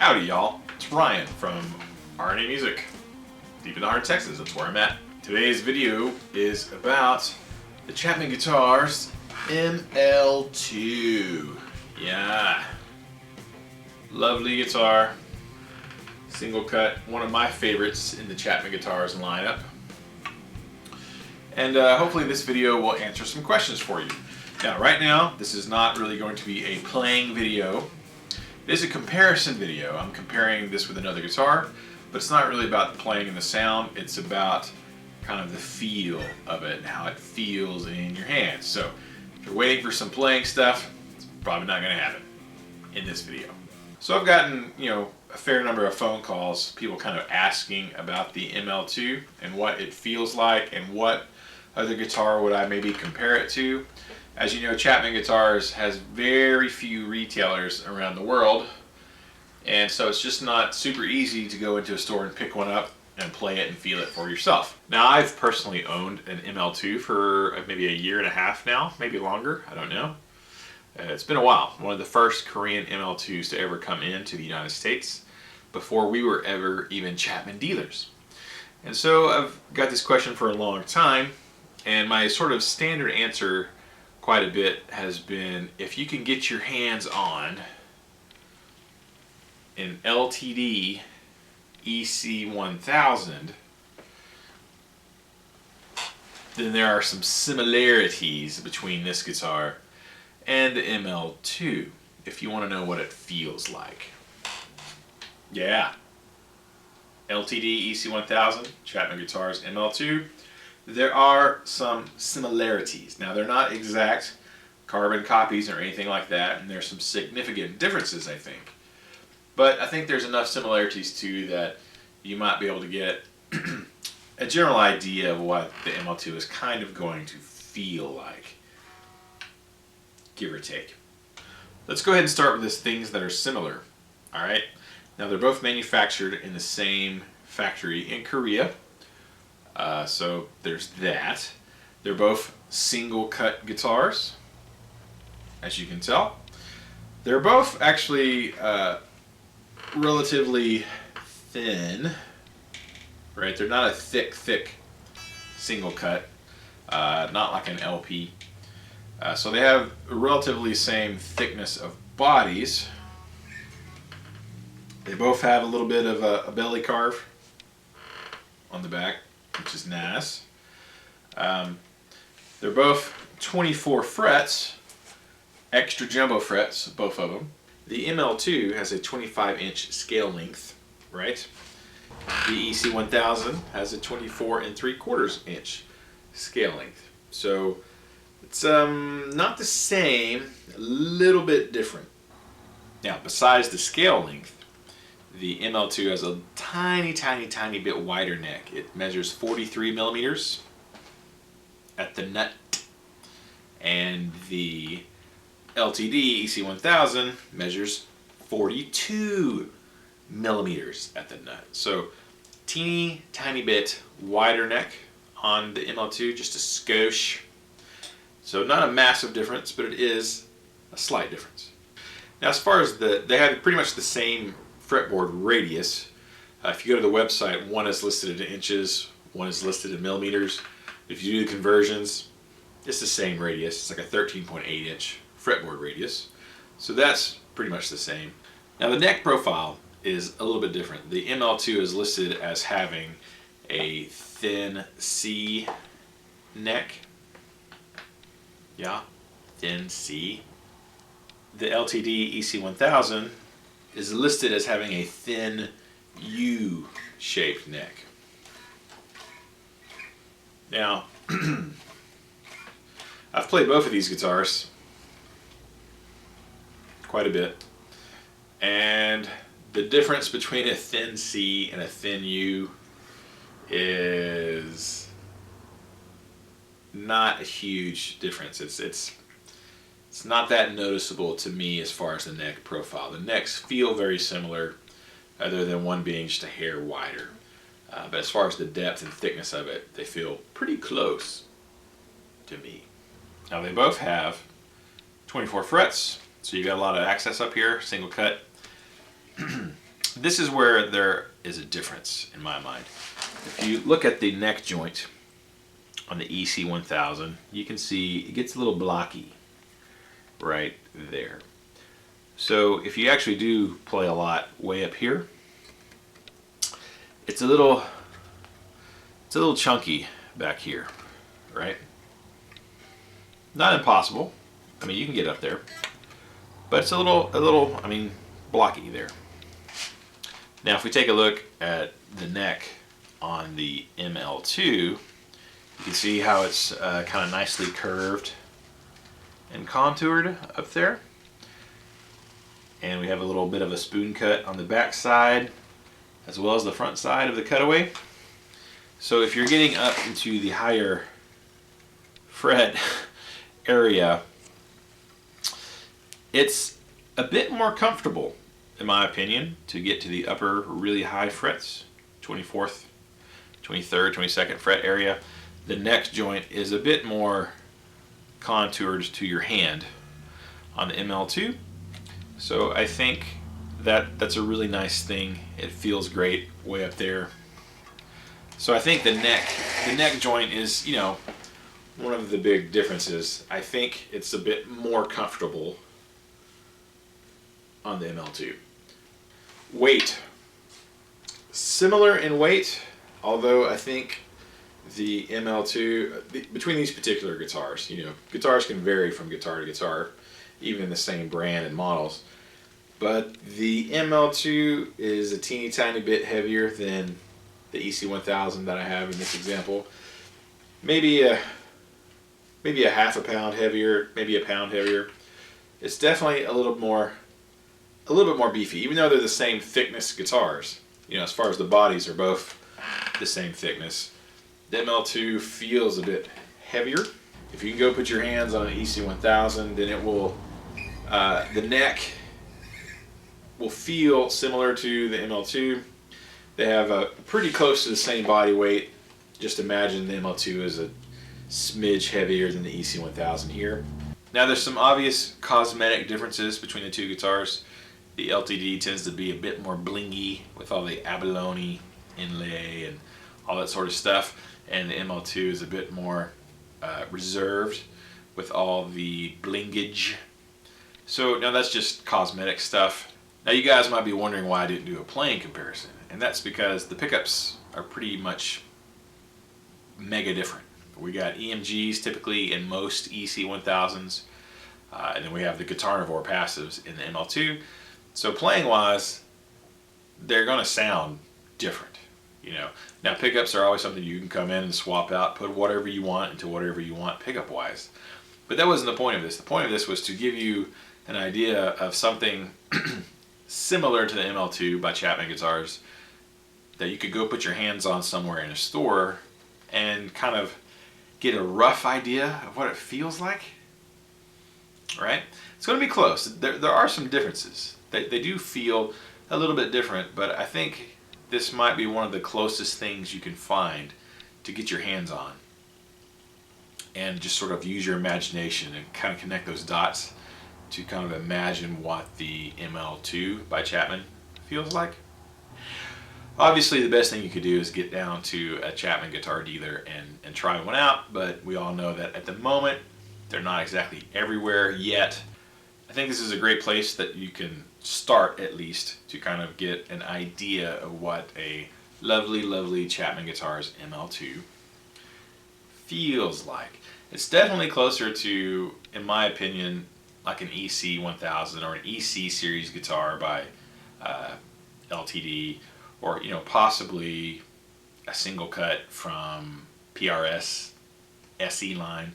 Howdy y'all, it's Ryan from RNA Music, deep in the heart of Texas, that's where I'm at. Today's video is about the Chapman Guitars ML-2. Yeah, lovely guitar, single cut, one of my favorites in the Chapman Guitars lineup. And hopefully this video will answer some questions for you. Now right now, this is not really going to be a playing video. It is a comparison video. I'm comparing this with another guitar, but it's not really about the playing and the sound. It's about kind of the feel of it and how it feels in your hands. So if you're waiting for some playing stuff, it's probably not going to happen in this video. So I've gotten, a fair number of phone calls, people kind of asking about the ML-2 and what it feels like and what other guitar would I maybe compare it to. As you know, Chapman Guitars has very few retailers around the world, and so it's just not super easy to go into a store and pick one up and play it and feel it for yourself. Now, I've personally owned an ML-2 for maybe a year and a half now, maybe longer, I don't know. It's been a while. One of the first Korean ML-2s to ever come into the United States before we were ever even Chapman dealers. And so I've got this question for a long time, and my sort of standard answer quite a bit has been, if you can get your hands on an LTD EC1000, then there are some similarities between this guitar and the ML-2 if you want to know what it feels like. Yeah, LTD EC1000, Chapman Guitars ML-2. There are some similarities. Now, they're not exact carbon copies or anything like that, and there's some significant differences, I think. But I think there's enough similarities too that you might be able to get a general idea of what the ML-2 is kind of going to feel like, give or take. Let's go ahead and start with these things that are similar. All right. Now, they're both manufactured in the same factory in Korea. So there's that. They're both single cut guitars, as you can tell. They're both actually relatively thin, right? They're not a thick single cut, not like an LP. So they have a relatively same thickness of bodies. They both have a little bit of a belly carve on the back, which is nice. They're both 24 frets, extra jumbo frets, both of them. The ML-2 has a 25-inch scale length, right? The EC1000 has a 24 3/4 inch scale length. So it's not the same, a little bit different. Now, besides the scale length, the ML-2 has a tiny bit wider neck. It measures 43 millimeters at the nut, and the LTD EC1000 measures 42 millimeters at the nut. So tiny bit wider neck on the ML-2, just a skosh. So not a massive difference, but it is a slight difference. Now, as far as they have pretty much the same fretboard radius. If you go to the website, one is listed in inches, one is listed in millimeters. If you do the conversions, it's the same radius. It's like a 13.8 inch fretboard radius. So that's pretty much the same. Now, the neck profile is a little bit different. The ML-2 is listed as having a thin C neck. Yeah, thin C. The LTD EC1000 is listed as having a thin U-shaped neck. Now, I've played both of these guitars quite a bit, and the difference between a thin C and a thin U is not a huge difference. It's not that noticeable to me as far as the neck profile. The necks feel very similar, other than one being just a hair wider. But as far as the depth and thickness of it, they feel pretty close to me. Now, they both have 24 frets, so you got a lot of access up here, single cut. This is where there is a difference in my mind. If you look at the neck joint on the EC1000, you can see it gets a little blocky right there. So if you actually do play a lot way up here, it's a little chunky back here, right? Not impossible. I mean, you can get up there, but it's a little, I mean, blocky there. Now, if we take a look at the neck on the ML-2, you can see how it's kind of nicely curved and contoured up there. And we have a little bit of a spoon cut on the back side, as well as the front side of the cutaway. So if you're getting up into the higher fret area, it's a bit more comfortable, in my opinion, to get to the upper really high frets, 24th, 23rd, 22nd fret area. The neck joint is a bit more contoured to your hand on the ML-2. So I think that's a really nice thing. It feels great way up there. So I think the neck joint is, you know, one of the big differences. I think it's a bit more comfortable on the ML-2. Weight. Similar in weight, although I think the ML-2, between these particular guitars, you know, guitars can vary from guitar to guitar, even the same brand and models. But the ML-2 is a teeny tiny bit heavier than the EC1000 that I have in this example. Maybe a half a pound heavier, maybe a pound heavier. It's definitely a little bit more beefy, even though they're the same thickness guitars. You know, as far as the bodies are both the same thickness. The ML-2 feels a bit heavier. If you can go put your hands on an EC1000, then it will, the neck will feel similar to the ML-2. They have a pretty close to the same body weight. Just imagine the ML-2 is a smidge heavier than the EC1000 here. Now there's some obvious cosmetic differences between the two guitars. The LTD tends to be a bit more blingy with all the abalone inlay and all that sort of stuff, and the ML-2 is a bit more reserved with all the blingage. So now that's just cosmetic stuff. Now you guys might be wondering why I didn't do a playing comparison, and that's because the pickups are pretty much mega different. We got EMGs typically in most EC1000s, and then we have the Guitarnivore passives in the ML-2. So playing wise, they're going to sound different, you know. Now pickups are always something you can come in and swap out, put whatever you want into whatever you want pickup wise. But that wasn't the point of this. The point of this was to give you an idea of something similar to the ML-2 by Chapman Guitars that you could go put your hands on somewhere in a store and kind of get a rough idea of what it feels like, right? It's going to be close. There are some differences. They do feel a little bit different, but I think this might be one of the closest things you can find to get your hands on and just sort of use your imagination and kind of connect those dots to kind of imagine what the ML-2 by Chapman feels like. Obviously, the best thing you could do is get down to a Chapman guitar dealer and try one out, but we all know that at the moment, they're not exactly everywhere yet. I think this is a great place that you can start, at least, to kind of get an idea of what a lovely, lovely Chapman Guitars ML-2 feels like. It's definitely closer to, in my opinion, like an EC1000 or an EC series guitar by LTD, or, you know, possibly a single cut from PRS SE line.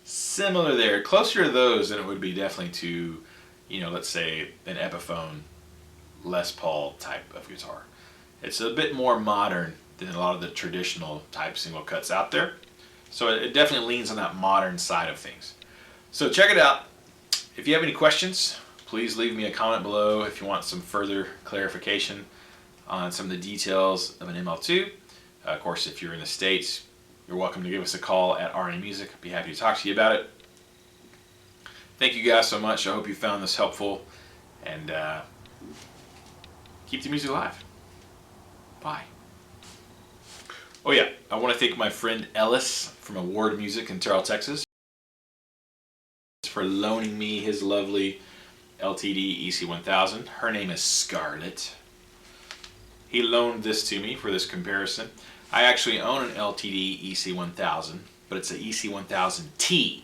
Similar there, closer to those than it would be definitely to, you know, let's say an Epiphone Les Paul type of guitar. It's a bit more modern than a lot of the traditional type single cuts out there. So it definitely leans on that modern side of things. So check it out. If you have any questions, please leave me a comment below if you want some further clarification on some of the details of an ML-2. Of course, if you're in the States, you're welcome to give us a call at RN Music. I'd be happy to talk to you about it. Thank you guys so much. I hope you found this helpful, and keep the music alive. Bye. Oh yeah, I want to thank my friend Ellis from Award Music in Terrell, Texas for loaning me his lovely LTD EC1000. Her name is Scarlett. He loaned this to me for this comparison. I actually own an LTD EC1000, but it's an EC1000T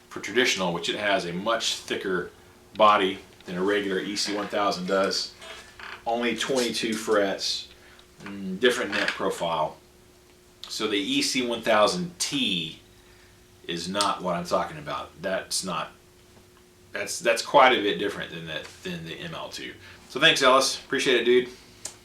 for traditional, which it has a much thicker body than a regular EC1000 does. Only 22 frets, different neck profile. So the EC1000T is not what I'm talking about. That's quite a bit different than the ML2. So thanks, Ellis. Appreciate it, dude.